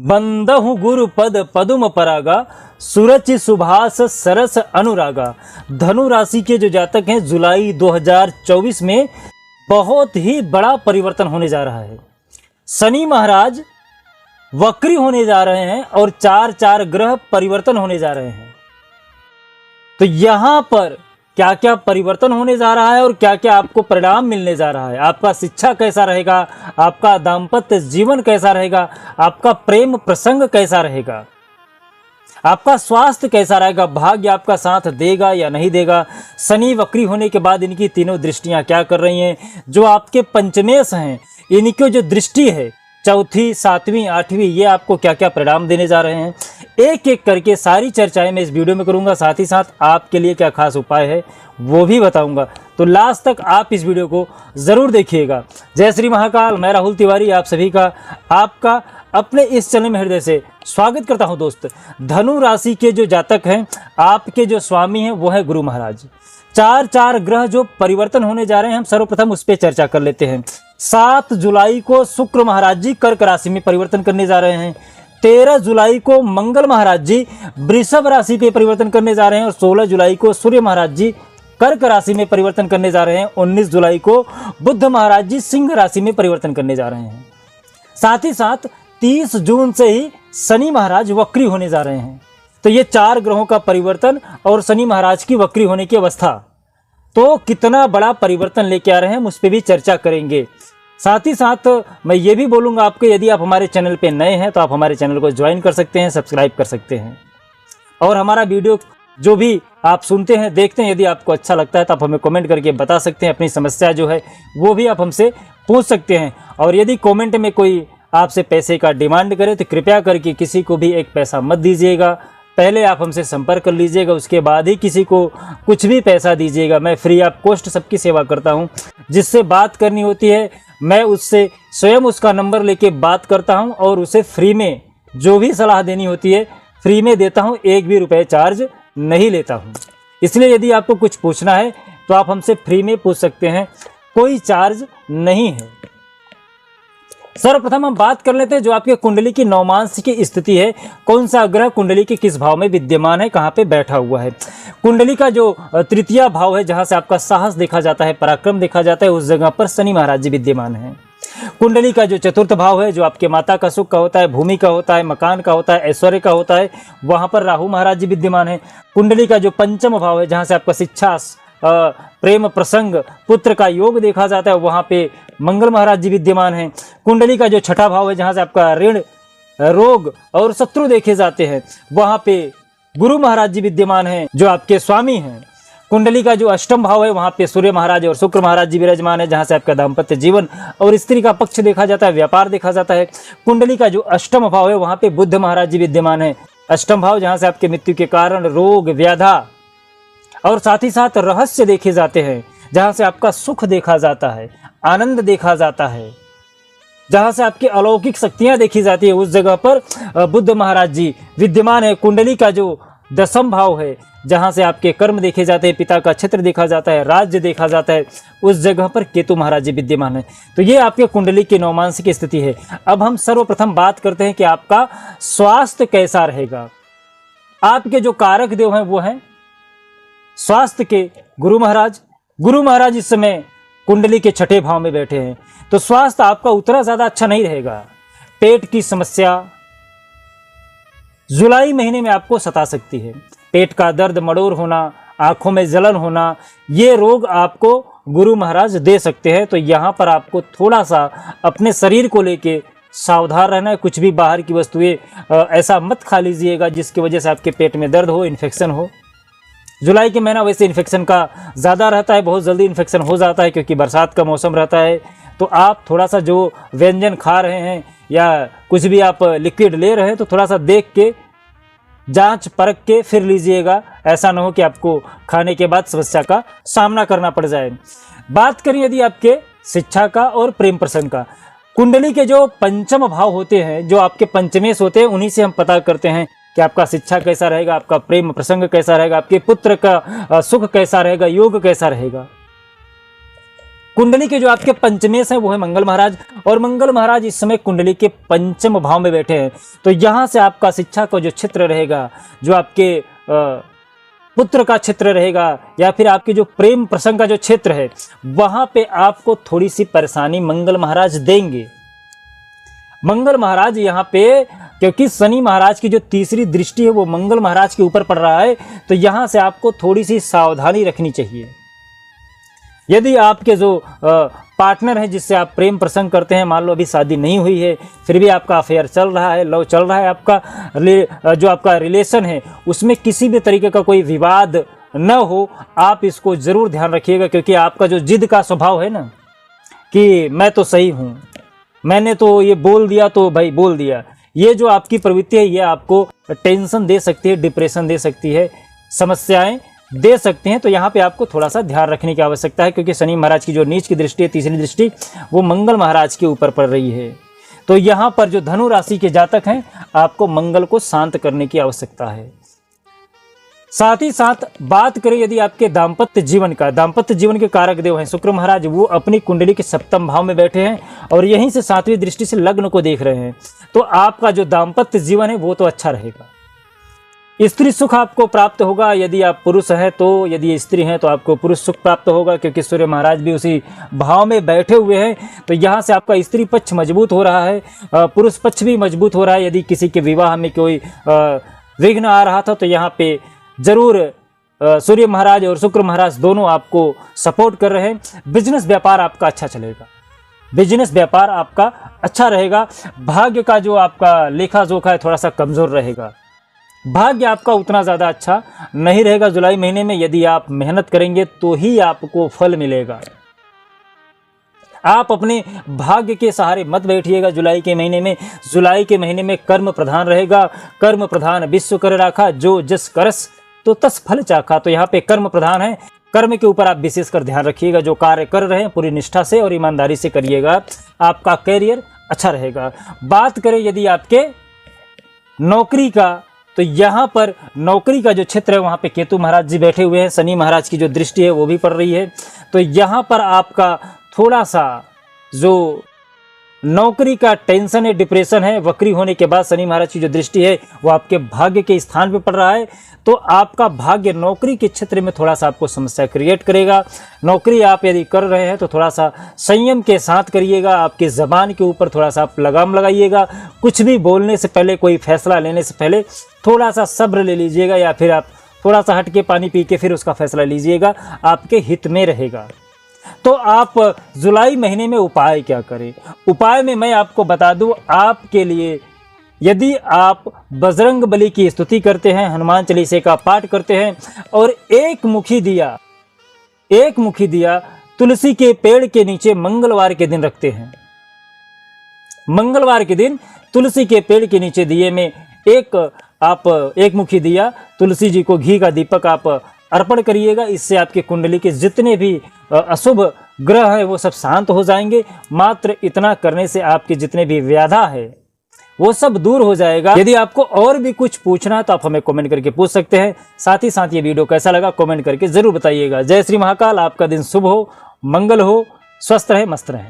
बंदहु गुरु पद पदुम परागा सुरचि सुभाष सरस अनुरागा। धनु राशि के जो जातक हैं, जुलाई 2024 में बहुत ही बड़ा परिवर्तन होने जा रहा है। शनि महाराज वक्री होने जा रहे हैं और चार ग्रह परिवर्तन होने जा रहे हैं। तो यहां पर क्या क्या परिवर्तन होने जा रहा है और क्या क्या आपको परिणाम मिलने जा रहा है, आपका शिक्षा कैसा रहेगा, आपका दाम्पत्य जीवन कैसा रहेगा, आपका प्रेम प्रसंग कैसा रहेगा, आपका स्वास्थ्य कैसा रहेगा, भाग्य आपका साथ देगा या नहीं देगा। शनि वक्री होने के बाद इनकी तीनों दृष्टियां क्या कर रही हैं, जो आपके पंचमेश हैं इनकी जो दृष्टि है, चौथी, सातवीं, आठवीं, ये आपको क्या क्या परिणाम देने जा रहे हैं, एक एक करके सारी चर्चाएं मैं इस वीडियो में करूंगा। साथ ही साथ आपके लिए क्या खास उपाय है वो भी बताऊंगा। तो लास्ट तक आप इस वीडियो को ज़रूर देखिएगा। जय श्री महाकाल, मैं राहुल तिवारी आप सभी का आपका अपने इस चैनल में हृदय से स्वागत करता हूं। दोस्त, धनु राशि के जो जातक हैं, आपके जो स्वामी हैं वो है गुरु महाराज। चार ग्रह जो परिवर्तन होने जा रहे हैं, हम सर्वप्रथम उस पर चर्चा कर लेते हैं। 7 जुलाई को शुक्र महाराज जी कर्क राशि में परिवर्तन करने जा रहे हैं। 13 जुलाई को मंगल महाराज जी वृषभ राशि पे परिवर्तन करने जा रहे हैं और 16 जुलाई को सूर्य महाराज जी कर्क राशि में परिवर्तन करने जा रहे हैं। 19 जुलाई को बुध महाराज जी सिंह राशि में परिवर्तन करने जा रहे हैं। साथ ही साथ 30 जून से ही शनि महाराज वक्री होने जा रहे हैं। तो ये 4 ग्रहों का परिवर्तन और शनि महाराज की वक्री होने की अवस्था, तो कितना बड़ा परिवर्तन लेके आ रहे हैं हम उस पर भी चर्चा करेंगे। साथ ही साथ मैं ये भी बोलूँगा आपको, यदि आप हमारे चैनल पे नए हैं तो आप हमारे चैनल को ज्वाइन कर सकते हैं, सब्सक्राइब कर सकते हैं। और हमारा वीडियो जो भी आप सुनते हैं, देखते हैं, यदि आपको अच्छा लगता है तो आप हमें कमेंट करके बता सकते हैं। अपनी समस्या जो है वो भी आप हमसे पूछ सकते हैं। और यदि कमेंट में कोई आपसे पैसे का डिमांड करे तो कृपया करके किसी को भी एक पैसा मत दीजिएगा। पहले आप हमसे संपर्क कर लीजिएगा, उसके बाद ही किसी को कुछ भी पैसा दीजिएगा। मैं फ्री ऑफ कॉस्ट सबकी सेवा करता हूं। जिससे बात करनी होती है मैं उससे स्वयं उसका नंबर लेके बात करता हूं और उसे फ्री में जो भी सलाह देनी होती है फ्री में देता हूं, 1 भी रुपये चार्ज नहीं लेता हूं। इसलिए यदि आपको कुछ पूछना है तो आप हमसे फ्री में पूछ सकते हैं, कोई चार्ज नहीं है। सर्वप्रथम हम बात कर लेते हैं जो आपके कुंडली की नवमांश की स्थिति है, कौन सा ग्रह कुंडली के किस भाव में विद्यमान है, कहां पे बैठा हुआ है। कुंडली का जो तृतीय भाव है, जहां से आपका साहस देखा जाता है, पराक्रम देखा जाता है, उस जगह पर शनि महाराज जी विद्यमान है। कुंडली का जो चतुर्थ भाव है, जो आपके माता का सुख का होता है, भूमि का होता है, मकान का होता है, ऐश्वर्य का होता है, वहां पर राहु महाराज जी विद्यमान है। कुंडली का जो पंचम भाव है, जहां से आपका शिक्षा, प्रेम प्रसंग, पुत्र का योग देखा जाता है, वहां पे मंगल महाराज जी विद्यमान हैं। कुंडली का जो छठा भाव है, जहां से आपका ऋण, रोग और शत्रु देखे जाते हैं, वहां पे गुरु महाराज जी विद्यमान हैं जो आपके स्वामी हैं। कुंडली का जो अष्टम भाव है, वहां पे सूर्य महाराज और शुक्र महाराज जी विराजमान है, जहां से आपका दाम्पत्य जीवन और स्त्री का पक्ष देखा जाता है, व्यापार देखा जाता है। कुंडली का जो अष्टम भाव है, वहां पे बुध महाराज जी विद्यमान है। अष्टम भाव जहां से आपके मृत्यु के कारण रोग, व्याधा और साथ ही साथ रहस्य देखे जाते हैं, जहां से आपका सुख देखा जाता है, आनंद देखा जाता है, जहां से आपकी अलौकिक शक्तियां देखी जाती है, उस जगह पर बुध महाराज जी विद्यमान है। कुंडली का जो दसम भाव है, जहां से आपके कर्म देखे जाते हैं, पिता का क्षेत्र देखा जाता है, राज्य देखा जाता है, उस जगह पर केतु महाराज जी विद्यमान है। तो ये आपके कुंडली की नवमांश की स्थिति है। अब हम सर्वप्रथम बात करते हैं कि आपका स्वास्थ्य कैसा रहेगा। आपके जो कारक देव हैं वो हैं स्वास्थ्य के गुरु महाराज। गुरु महाराज इस समय कुंडली के छठे भाव में बैठे हैं, तो स्वास्थ्य आपका उतना ज्यादा अच्छा नहीं रहेगा। पेट की समस्या जुलाई महीने में आपको सता सकती है। पेट का दर्द, मड़ोर होना, आंखों में जलन होना, ये रोग आपको गुरु महाराज दे सकते हैं। तो यहाँ पर आपको थोड़ा सा अपने शरीर को लेके सावधान रहना है। कुछ भी बाहर की वस्तुएं ऐसा मत खा लीजिएगा जिसकी वजह से आपके पेट में दर्द हो, इन्फेक्शन हो। जुलाई के महीना वैसे इन्फेक्शन का ज़्यादा रहता है, बहुत जल्दी इन्फेक्शन हो जाता है क्योंकि बरसात का मौसम रहता है। तो आप थोड़ा सा जो व्यंजन खा रहे हैं या कुछ भी आप लिक्विड ले रहे हैं तो थोड़ा सा देख के, जांच परख के फिर लीजिएगा। ऐसा ना हो कि आपको खाने के बाद समस्या का सामना करना पड़ जाए। बात करें यदि आपके शिक्षा का और प्रेम प्रसंग का, कुंडली के जो पंचम भाव होते हैं, जो आपके पंचमेश होते हैं, उन्हीं से हम पता करते हैं कि आपका शिक्षा कैसा रहेगा, आपका प्रेम प्रसंग कैसा रहेगा, आपके पुत्र का सुख कैसा रहेगा, योग कैसा रहेगा। कुंडली के जो आपके पंचमेश हैं वो है मंगल महाराज, और मंगल महाराज इस समय कुंडली के पंचम भाव में बैठे हैं। तो यहाँ से आपका शिक्षा का जो क्षेत्र रहेगा, जो आपके पुत्र का क्षेत्र रहेगा, या फिर आपके जो प्रेम प्रसंग का जो क्षेत्र है, वहां पे आपको थोड़ी सी परेशानी मंगल महाराज देंगे। मंगल महाराज यहाँ पे, क्योंकि शनि महाराज की जो तीसरी दृष्टि है वो मंगल महाराज के ऊपर पड़ रहा है, तो यहाँ से आपको थोड़ी सी सावधानी रखनी चाहिए। यदि आपके जो पार्टनर है जिससे आप प्रेम प्रसंग करते हैं, मान लो अभी शादी नहीं हुई है, फिर भी आपका अफेयर चल रहा है, लव चल रहा है, आपका जो आपका रिलेशन है उसमें किसी भी तरीके का कोई विवाद न हो, आप इसको ज़रूर ध्यान रखिएगा। क्योंकि आपका जो जिद का स्वभाव है ना, कि मैं तो सही हूँ, मैंने तो ये बोल दिया तो भाई बोल दिया, ये जो आपकी प्रवृत्ति है ये आपको टेंशन दे सकती है, डिप्रेशन दे सकती है, समस्याएं दे सकते हैं। तो यहाँ पे आपको थोड़ा सा ध्यान रखने की आवश्यकता है, क्योंकि शनि महाराज की जो नीच की दृष्टि है, तीसरी दृष्टि, वो मंगल महाराज के ऊपर पड़ रही है। तो यहाँ पर जो धनु राशि के जातक हैं, आपको मंगल को शांत करने की आवश्यकता है। साथ ही साथ बात करें यदि आपके दाम्पत्य जीवन का, दाम्पत्य जीवन के कारक देव हैं शुक्र महाराज, वो अपनी कुंडली के सप्तम भाव में बैठे हैं और यहीं से सातवीं दृष्टि से लग्न को देख रहे हैं। तो आपका जो दाम्पत्य जीवन है वो तो अच्छा रहेगा। स्त्री सुख आपको प्राप्त होगा यदि आप पुरुष हैं तो, यदि स्त्री हैं तो आपको पुरुष सुख प्राप्त होगा, क्योंकि सूर्य महाराज भी उसी भाव में बैठे हुए हैं। तो यहाँ से आपका स्त्री पक्ष मजबूत हो रहा है, पुरुष पक्ष भी मजबूत हो रहा है। यदि किसी के विवाह में कोई विघ्न आ रहा था तो यहाँ पे जरूर सूर्य महाराज और शुक्र महाराज दोनों आपको सपोर्ट कर रहे हैं। बिजनेस व्यापार आपका अच्छा चलेगा, बिजनेस व्यापार आपका अच्छा रहेगा। भाग्य का जो आपका लेखा जोखा है थोड़ा सा कमज़ोर रहेगा, भाग्य आपका उतना ज़्यादा अच्छा नहीं रहेगा जुलाई महीने में। यदि आप मेहनत करेंगे तो ही आपको फल मिलेगा। आप अपने भाग्य के सहारे मत बैठिएगा जुलाई के महीने में। जुलाई के महीने में कर्म प्रधान रहेगा। कर्म प्रधान विश्व कर राखा, जो जस करस तो तस फल चाखा। तो यहाँ पे कर्म प्रधान है, कर्म के ऊपर आप विशेषकर ध्यान रखिएगा। जो कार्य कर रहे हैं पूरी निष्ठा से और ईमानदारी से करिएगा, आपका कैरियर अच्छा रहेगा। बात करें यदि आपके नौकरी का, तो यहाँ पर नौकरी का जो क्षेत्र है वहाँ पे केतु महाराज जी बैठे हुए हैं, शनि महाराज की जो दृष्टि है वो भी पड़ रही है। तो यहाँ पर आपका थोड़ा सा जो नौकरी का टेंशन है, डिप्रेशन है, वक्री होने के बाद शनि महाराज की जो दृष्टि है वो आपके भाग्य के स्थान पे पड़ रहा है। तो आपका भाग्य नौकरी के क्षेत्र में थोड़ा सा आपको समस्या क्रिएट करेगा। नौकरी आप यदि कर रहे हैं तो थोड़ा सा संयम के साथ करिएगा। आपके ज़बान के ऊपर थोड़ा सा आप लगाम लगाइएगा। कुछ भी बोलने से पहले, कोई फैसला लेने से पहले थोड़ा सा सब्र ले लीजिएगा, या फिर आप थोड़ा सा हट के पानी पी के फिर उसका फैसला लीजिएगा, आपके हित में रहेगा। तो आप जुलाई महीने में उपाय क्या करें? उपाय में मैं आपको बता दूं, आपके लिए यदि आप बजरंग बली की स्तुति करते हैं, हनुमान चालीसे का पाठ करते हैं और एक मुखी दिया तुलसी के पेड़ के नीचे मंगलवार के दिन रखते हैं, मंगलवार के दिन तुलसी के पेड़ के नीचे दिए में एक मुखी दिया तुलसी जी को घी का दीपक आप अर्पण करिएगा। इससे आपके कुंडली के जितने भी अशुभ ग्रह हैं वो सब शांत हो जाएंगे। मात्र इतना करने से आपके जितने भी व्याधा है वो सब दूर हो जाएगा। यदि आपको और भी कुछ पूछना है तो आप हमें कमेंट करके पूछ सकते हैं। साथ ही साथ ये वीडियो कैसा लगा कमेंट करके जरूर बताइएगा। जय श्री महाकाल। आपका दिन शुभ हो, मंगल हो, स्वस्थ रहे, मस्त रहे।